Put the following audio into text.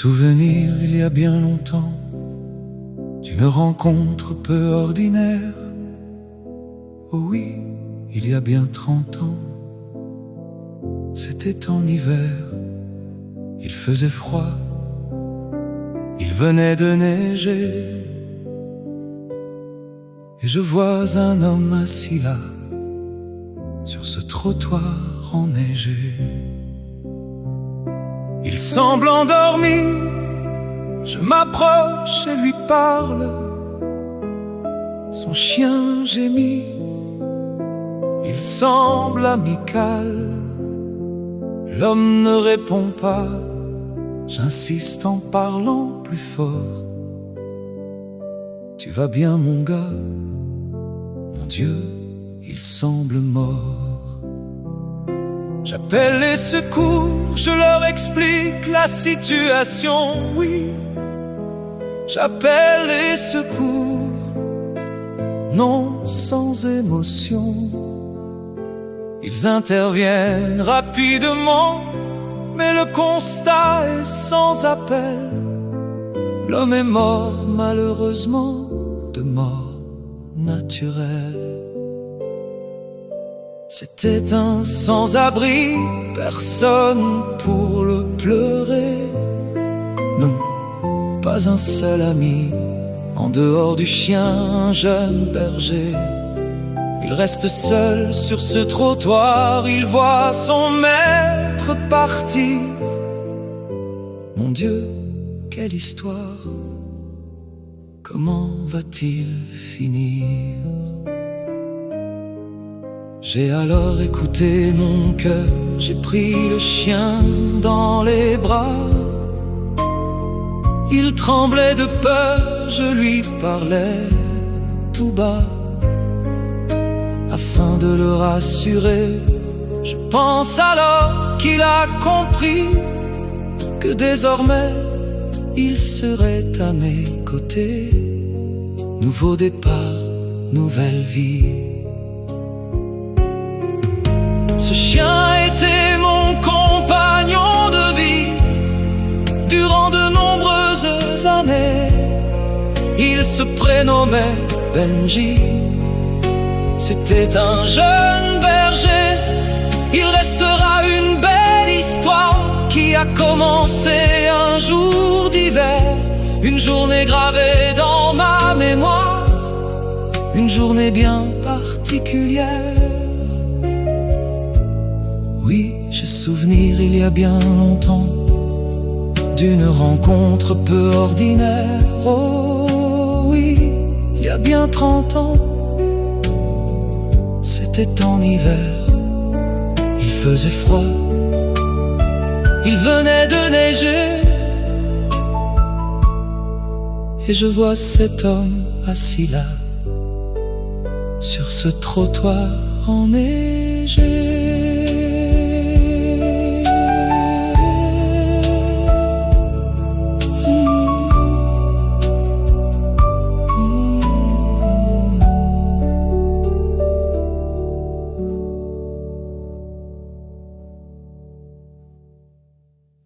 souvenir il y a bien longtemps d'une rencontre peu ordinaire. Oh oui, il y a bien 30 ans. C'était en hiver, il faisait froid, il venait de neiger. Et je vois un homme assis là, sur ce trottoir enneigé. Il semble endormi, je m'approche et lui parle. Son chien gémit, il semble amical. L'homme ne répond pas, j'insiste en parlant plus fort. Tu vas bien mon gars? Mon Dieu, il semble mort. J'appelle les secours, je leur explique la situation, oui. J'appelle les secours, non sans émotion. Ils interviennent rapidement, mais le constat est sans appel. L'homme est mort malheureusement, de mort naturelle. C'était un sans-abri, personne pour le pleurer. Non, pas un seul ami, en dehors du chien, un jeune berger. Il reste seul sur ce trottoir, il voit son maître partir. Mon Dieu, quelle histoire! Comment va-t-il finir? J'ai alors écouté mon cœur, j'ai pris le chien dans les bras. Il tremblait de peur, je lui parlais tout bas. Afin de le rassurer, je pense alors qu'il a compris que désormais il serait à mes côtés. Nouveau départ, nouvelle vie. Ce chien était mon compagnon de vie durant de nombreuses années. Il se prénommait Benji. C'était un jeune berger. Il restera une belle histoire qui a commencé un jour d'hiver. Une journée gravée dans ma mémoire, une journée bien particulière. Oui, j'ai souvenir il y a bien longtemps d'une rencontre peu ordinaire. Oh oui, il y a bien 30 ans. C'était en hiver, il faisait froid, il venait de neiger. Et je vois cet homme assis là, sur ce trottoir enneigé.